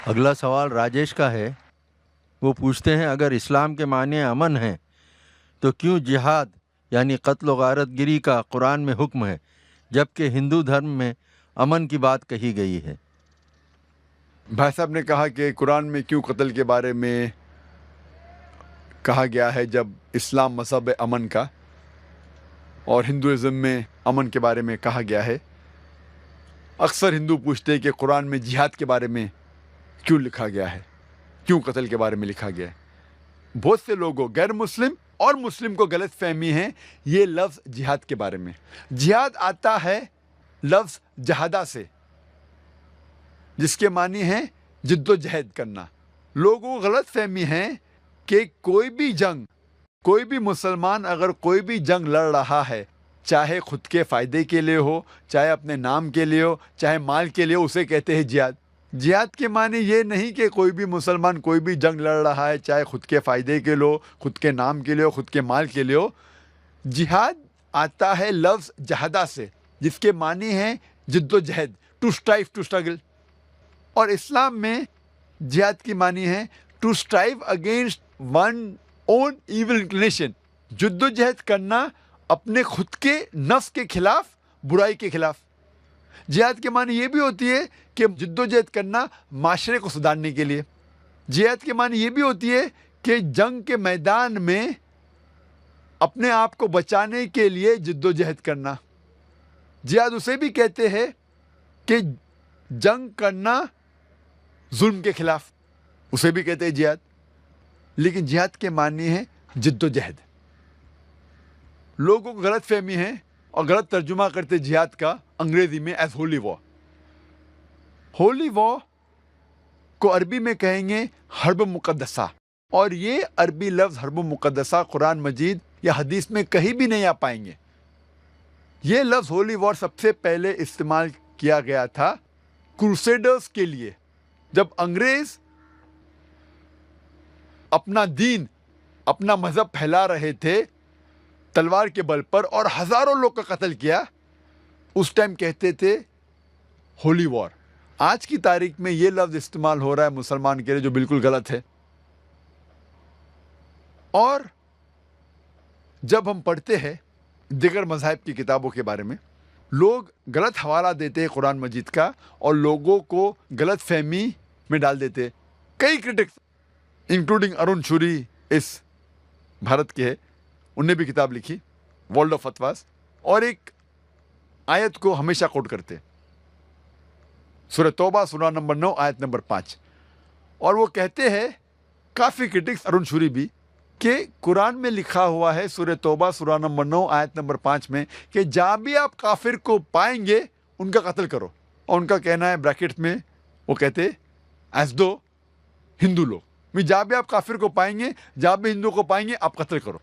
اگلا سوال راجیش کا ہے. وہ پوچھتے ہیں اگر اسلام کے معنی امن ہیں تو کیوں جہاد یعنی قتل و غارت گری کا قرآن میں حکم ہے جبکہ ہندو دھرم میں امن کی بات کہی گئی ہے؟ بھائی صاحب نے کہا کہ قرآن میں کیوں قتل کے بارے میں کہا گیا ہے جب اسلام مذہب امن کا اور ہندوازم میں امن کے بارے میں کہا گیا ہے. اکثر ہندو پوچھتے ہیں کہ قرآن میں جہاد کے بارے میں کیوں لکھا گیا ہے، کیوں قتل کے بارے میں لکھا گیا ہے. بہت سے لوگوں غیر مسلم اور مسلم کو غلط فہمی ہے یہ لفظ جہاد کے بارے میں. جہاد آتا ہے لفظ جہادہ سے جس کے معنی ہے جد و جہد کرنا. لوگوں کو غلط فہمی ہے کہ کوئی بھی جنگ، کوئی بھی مسلمان اگر کوئی بھی جنگ لڑ رہا ہے، چاہے خود کے فائدے کے لیے ہو، چاہے اپنے نام کے لیے ہو، چاہے مال کے لیے، اسے کہتے ہیں جہاد. جہاد کے معنی یہ نہیں کہ کوئی بھی مسلمان کوئی بھی جنگ لڑ رہا ہے، چاہے خود کے فائدے کے لیے ہو، خود کے نام کے لیے ہو، خود کے مال کے لیے ہو. جہاد آتا ہے لفظ جہادہ سے جس کے معنی ہے جد و جہد، ٹو اسٹرائیو، ٹو اسٹرگل. اور اسلام میں جہاد کی معنی ہے to strive against one own evil inclination, جد و جہد کرنا اپنے خود کے نفس کے خلاف، برائی کے خلاف. جہاد کے معنی یہ بھی ہوتی ہے کہ جد و جہد کرنا معاشرے کو سدھارنے کے لیے. جہاد کے معنی یہ بھی ہوتی ہے کہ جنگ کے میدان میں اپنے آپ کو بچانے کے لیے جد و جہد کرنا. جہاد اسے بھی کہتے ہیں کہ جنگ کرنا ظلم کے خلاف، اسے بھی کہتے ہیں جہاد. لیکن جہاد کے معنی ہے جد و جہد. لوگوں کو غلط فہمی ہے اور غلط ترجمہ کرتے جہاد کا انگریزی میں ایز ہولی وار. ہولی وار کو عربی میں کہیں گے حرب مقدسہ، اور یہ عربی لفظ حرب مقدسہ قرآن مجید یا حدیث میں کہیں بھی نہیں آ پائیں گے. یہ لفظ ہولی وار سب سے پہلے استعمال کیا گیا تھا کروسیڈرز کے لیے، جب انگریز اپنا دین، اپنا مذہب پھیلا رہے تھے تلوار کے بل پر اور ہزاروں لوگ کا قتل کیا. اس ٹائم کہتے تھے ہولی وار. آج کی تاریخ میں یہ لفظ استعمال ہو رہا ہے مسلمان کے لیے جو بالکل غلط ہے. اور جب ہم پڑھتے ہیں دیگر مذاہب کی کتابوں کے بارے میں، لوگ غلط حوالہ دیتے ہیں قرآن مجید کا اور لوگوں کو غلط فہمی میں ڈال دیتے ہیں. کئی کرٹکس انکلوڈنگ ارون شوری اس بھارت کے ہے، انہوں نے بھی کتاب لکھی ورلڈ آف فتواز، اور ایک آیت کو ہمیشہ کوٹ کرتے سورہ توبہ سورہ نمبر 9 آیت نمبر 5. اور وہ کہتے ہیں کافی کرٹکس ارون شوری بھی کہ قرآن میں لکھا ہوا ہے سورہ توبہ سورہ نمبر 9 آیت نمبر 5 میں کہ جہاں بھی آپ کافر کو پائیں گے ان کا قتل کرو. اور ان کا کہنا ہے بریکٹ میں وہ کہتے ایز دو ہندو لوگ، جہاں بھی آپ کافر کو پائیں گے، جہاں بھی ہندو کو پائیں گے آپ قتل کرو.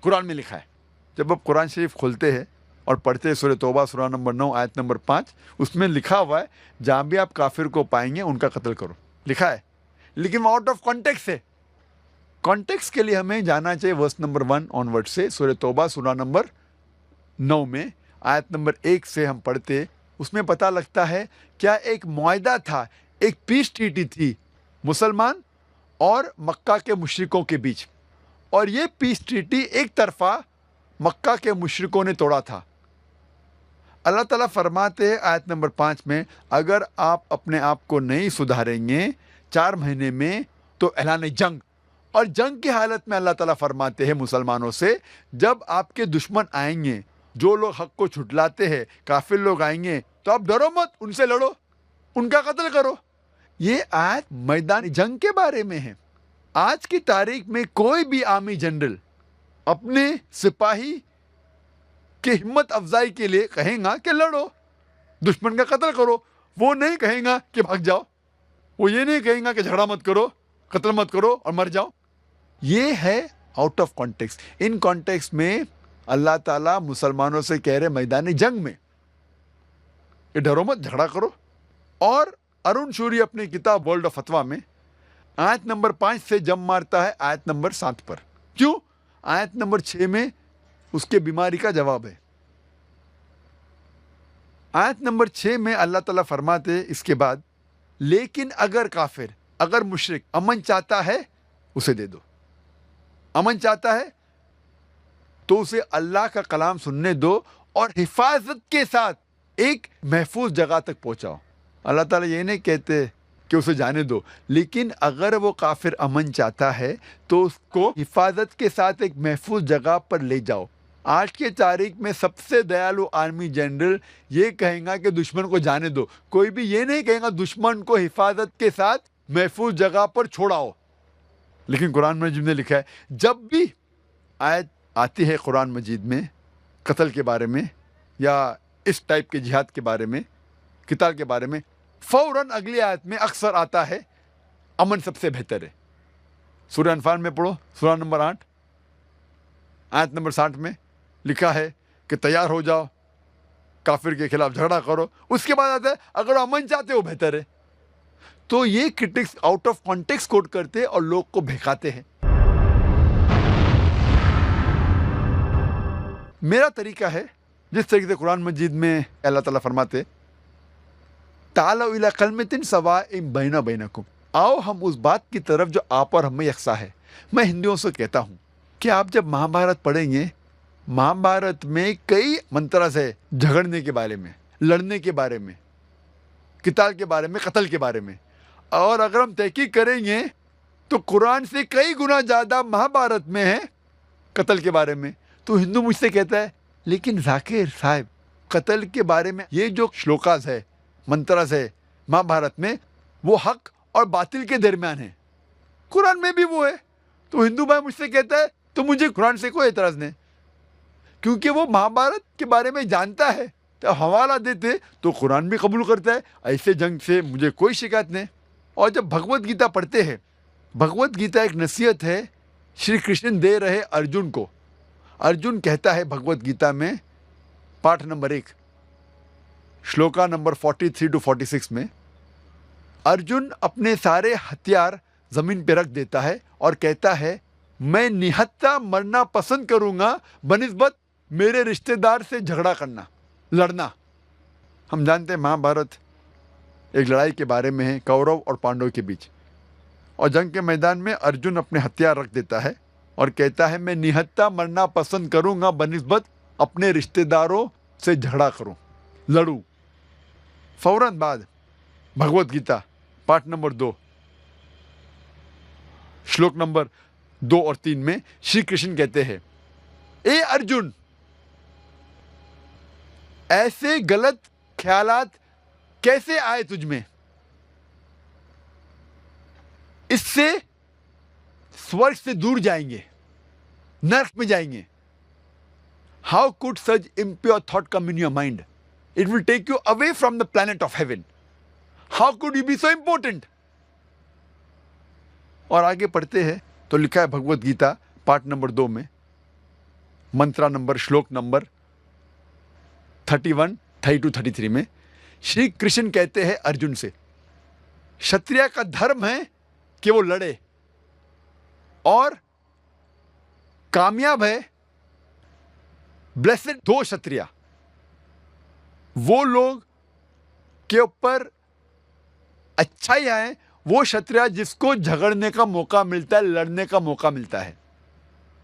قرآن میں لکھا ہے. جب آپ قرآن شریف کھولتے ہیں اور پڑھتے ہیں سورہ توبہ سورہ نمبر 9 آیت نمبر 5، اس میں لکھا ہوا ہے جہاں بھی آپ کافر کو پائیں گے ان کا قتل کرو، لکھا ہے. لیکن وہ آؤٹ آف کانٹیکس ہے. کانٹیکس کے لیے ہمیں جانا چاہیے ورس نمبر 1 آنورڈ سے. سورہ توبہ سورہ نمبر 9 میں آیت نمبر 1 سے ہم پڑھتے، اس میں پتہ لگتا ہے کیا ایک معاہدہ تھا، ایک پیس ٹریٹی تھی مسلمان اور مکہ کے مشرکوں کے بیچ، اور یہ پیس ٹریٹی ایک طرفہ مکہ کے مشرکوں نے توڑا تھا. اللہ تعالیٰ فرماتے ہیں آیت نمبر 5 میں اگر آپ اپنے آپ کو نہیں سدھاریں گے 4 مہینے میں تو اعلان جنگ. اور جنگ کی حالت میں اللہ تعالیٰ فرماتے ہیں مسلمانوں سے جب آپ کے دشمن آئیں گے، جو لوگ حق کو چھٹلاتے ہیں، کافر لوگ آئیں گے تو آپ ڈرو مت، ان سے لڑو، ان کا قتل کرو. یہ آیت میدان جنگ کے بارے میں ہے. آج کی تاریخ میں کوئی بھی آرمی جنرل اپنے سپاہی کی ہمت افزائی کے لیے کہیں گا کہ لڑو، دشمن کا قتل کرو. وہ نہیں کہیں گا کہ بھاگ جاؤ، وہ یہ نہیں کہیں گا کہ جھگڑا مت کرو، قتل مت کرو اور مر جاؤ. یہ ہے out of context. In context میں اللہ تعالیٰ مسلمانوں سے کہہ رہے میدان جنگ میں کہ ڈرو مت، جھگڑا کرو. اور ارون شوری اپنی کتاب ورلڈ آف فتوا میں آیت نمبر 5 سے جم مارتا ہے آیت نمبر 7 پر. کیوں؟ آیت نمبر 6 میں اس کے بیماری کا جواب ہے. آیت نمبر 6 میں اللہ تعالیٰ فرماتے اس کے بعد لیکن اگر کافر، اگر مشرک امن چاہتا ہے اسے دے دو، امن چاہتا ہے تو اسے اللہ کا کلام سننے دو اور حفاظت کے ساتھ ایک محفوظ جگہ تک پہنچاؤ۔ اللہ تعالیٰ یہ نہیں کہتے کہ اسے جانے دو، لیکن اگر وہ کافر امن چاہتا ہے تو اس کو حفاظت کے ساتھ ایک محفوظ جگہ پر لے جاؤ۔ آج کے تاریخ میں سب سے دیالو آرمی جنرل یہ کہیں گا کہ دشمن کو جانے دو، کوئی بھی یہ نہیں کہے گا دشمن کو حفاظت کے ساتھ محفوظ جگہ پر چھوڑاؤ۔ لیکن قرآن مجید نے لکھا ہے جب بھی آیت آتی ہے قرآن مجید میں قتل کے بارے میں یا اس ٹائپ کے جہاد کے بارے میں، قتال کے بارے میں، فوراً اگلی آیت میں اکثر آتا ہے امن سب سے بہتر ہے۔ سورہ انفال میں پڑھو، سورہ نمبر 8 آیت نمبر 60 میں لکھا ہے کہ تیار ہو جاؤ، کافر کے خلاف جھگڑا کرو۔ اس کے بعد آتا ہے اگر امن چاہتے ہو بہتر ہے۔ تو یہ کرٹکس آؤٹ آف کانٹیکس کوٹ کرتے اور لوگ کو بہکاتے ہیں۔ میرا طریقہ ہے جس طریقے سے قرآن مجید میں اللہ تعالیٰ فرماتے تعالوا الی کلمۃ سواء بیننا بینکم، آؤ ہم اس بات کی طرف جو آپ اور ہم میں یکساں ہے۔ میں ہندوؤں سے کہتا ہوں کہ آپ جب مہابھارت پڑھیں گے، مہابھارت میں کئی منترز ہے جھگڑنے کے بارے میں، لڑنے کے بارے میں، قتال کے بارے میں، قتل کے بارے میں، اور اگر ہم تحقیق کریں گے تو قرآن سے کئی گنا زیادہ مہابھارت میں ہے قتل کے بارے میں۔ تو ہندو مجھ سے کہتا ہے لیکن ذاکر صاحب قتل کے بارے میں یہ جو شلوکاز ہے، منترز ہے مہابھارت میں، وہ حق اور باطل کے درمیان ہے، قرآن میں بھی وہ ہے۔ تو ہندو بھائی مجھ سے کہتا ہے تو مجھے قرآن سے کوئی اعتراض نہیں، کیونکہ وہ مہابھارت کے بارے میں جانتا ہے، تو حوالہ دیتے تو قرآن بھی قبول کرتا ہے۔ ایسے جنگ سے مجھے کوئی شکایت نہیں۔ اور جب بھگوت گیتا پڑھتے ہیں، بھگوت گیتا ایک نصیحت ہے شری کرشن دے رہے ارجن کو۔ ارجن کہتا ہے بھگوت گیتا میں پارٹ نمبر 1 شلوکا نمبر 43 to 46 میں، ارجن اپنے سارے ہتھیار زمین پہ رکھ دیتا ہے اور کہتا ہے میں نہتا مرنا پسند کروں گا بنسبت میرے رشتہ دار سے جھگڑا کرنا، لڑنا۔ ہم جانتے ہیں مہابھارت ایک لڑائی کے بارے میں ہے کورو اور پانڈو کے بیچ، اور جنگ کے میدان میں ارجن اپنے ہتھیار رکھ دیتا ہے اور کہتا ہے میں نہتا مرنا پسند کروں گا بنسبت اپنے رشتہ داروں سے جھگڑا کروں، لڑوں۔ فوراً بعد بھگوت گیتا پارٹ نمبر 2 شلوک نمبر 2 اور 3 میں شری کرشن کہتے ہیں اے ارجن، ایسے غلط خیالات کیسے آئے تجھ میں؟ اس سے سورگ سے دور جائیں گے، نرک میں جائیں گے۔ How could such impure thought come in your mind? It will take you away from the planet of heaven. How could you be so important? اور آگے پڑھتے ہیں تو لکھا ہے بھگوت گیتا پارٹ نمبر 2 میں منترا نمبر شلوک نمبر 31 32 33 میں شری کرشن کہتے ہیں ارجن سے شتریہ کا دھرم ہے کہ وہ لڑے، اور کامیاب ہے بلیسڈ دو شتریہ، وہ لوگ کے اوپر اچھائی آئے، وہ شتریہ جس کو جھگڑنے کا موقع ملتا ہے، لڑنے کا موقع ملتا ہے۔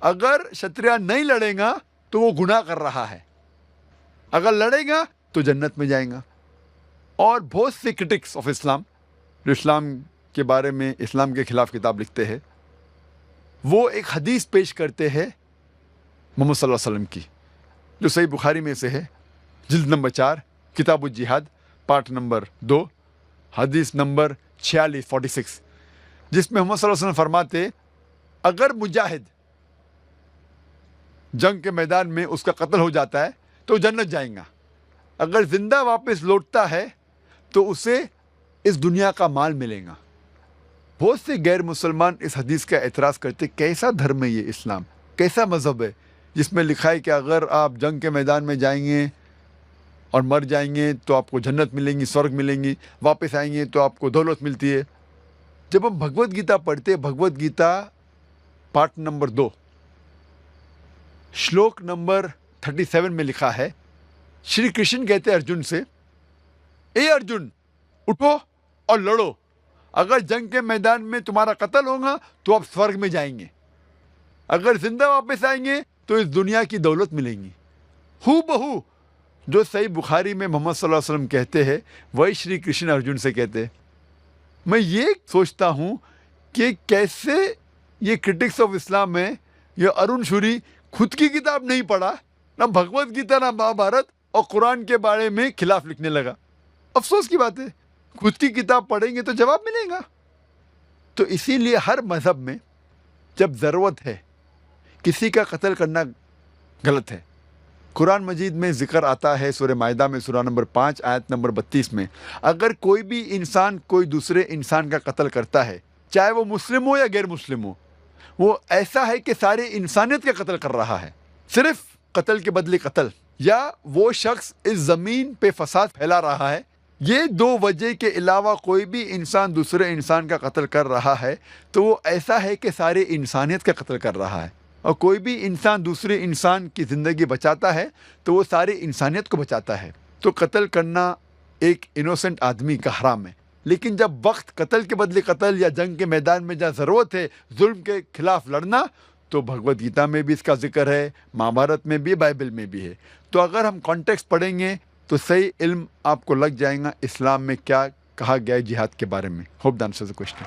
اگر شتریہ نہیں لڑے گا تو وہ گناہ کر رہا ہے، اگر لڑے گا تو جنت میں جائیں گا۔ اور بہت سے کرٹکس آف اسلام جو اسلام کے بارے میں اسلام کے خلاف کتاب لکھتے ہیں، وہ ایک حدیث پیش کرتے ہیں محمد صلی اللہ علیہ وسلم کی، جو صحیح بخاری میں سے ہے، جلد نمبر 4 کتاب الجہاد پارٹ نمبر 2 حدیث نمبر 46 جس میں محمد صلی اللہ علیہ وسلم فرماتے اگر مجاہد جنگ کے میدان میں اس کا قتل ہو جاتا ہے تو جنت جائیں گا، اگر زندہ واپس لوٹتا ہے تو اسے اس دنیا کا مال ملے گا۔ بہت سے غیر مسلمان اس حدیث کا اعتراض کرتے کیسا دھرم ہے یہ اسلام، کیسا مذہب ہے جس میں لکھا ہے کہ اگر آپ جنگ کے میدان میں جائیں گے اور مر جائیں گے تو آپ کو جنت ملیں گی، سورگ ملیں گی، واپس آئیں گے تو آپ کو دولت ملتی ہے۔ جب ہم بھگوت گیتا پڑھتے، بھگوت گیتا پارٹ نمبر 2 شلوک نمبر 37 میں لکھا ہے شری کرشن کہتے ارجن سے اے ارجن اٹھو اور لڑو. اگر جنگ کے میدان میں تمہارا قتل ہوگا تو آپ سورگ میں جائیں گے. اگر زندہ واپس آئیں گے تو اس دنیا کی دولت ملیں گی. ہو بہو جو صحیح بخاری میں محمد صلی اللہ علیہ وسلم کہتے ہیں وہی شری کرشن ارجن سے کہتے ہیں. میں یہ سوچتا ہوں کہ کیسے یہ کرٹکس آف اسلام میں یہ ارون شوری خود کی کتاب نہیں پڑھا, نہ بھگوت گیتا نہ مہابھارت, اور قرآن کے بارے میں خلاف لکھنے لگا. افسوس کی بات ہے, خود کی کتاب پڑھیں گے تو جواب ملے گا. تو اسی لیے ہر مذہب میں جب ضرورت ہے کسی کا قتل کرنا غلط ہے. قرآن مجید میں ذکر آتا ہے سورہ مائدہ میں سورہ نمبر 5 آیت نمبر 32 میں, اگر کوئی بھی انسان کوئی دوسرے انسان کا قتل کرتا ہے, چاہے وہ مسلم ہو یا غیر مسلم ہو, وہ ایسا ہے کہ ساری انسانیت کا قتل کر رہا ہے. صرف قتل کے بدلے قتل, یا وہ شخص اس زمین پہ فساد پھیلا رہا ہے. یہ دو وجہ کے علاوہ کوئی بھی انسان دوسرے انسان کا قتل کر رہا ہے تو وہ ایسا ہے کہ ساری انسانیت کا قتل کر رہا ہے. اور کوئی بھی انسان دوسرے انسان کی زندگی بچاتا ہے تو وہ ساری انسانیت کو بچاتا ہے. تو قتل کرنا ایک انوسنٹ آدمی کا حرام ہے. لیکن جب وقت قتل کے بدلے قتل یا جنگ کے میدان میں جہاں ضرورت ہے ظلم کے خلاف لڑنا, تو بھگوت گیتا میں بھی اس کا ذکر ہے, مہابھارت میں بھی, بائبل میں بھی ہے. تو اگر ہم کانٹیکسٹ پڑھیں گے تو صحیح علم آپ کو لگ جائے گا اسلام میں کیا کہا گیا ہے جہاد کے بارے میں. Hope the answers the question.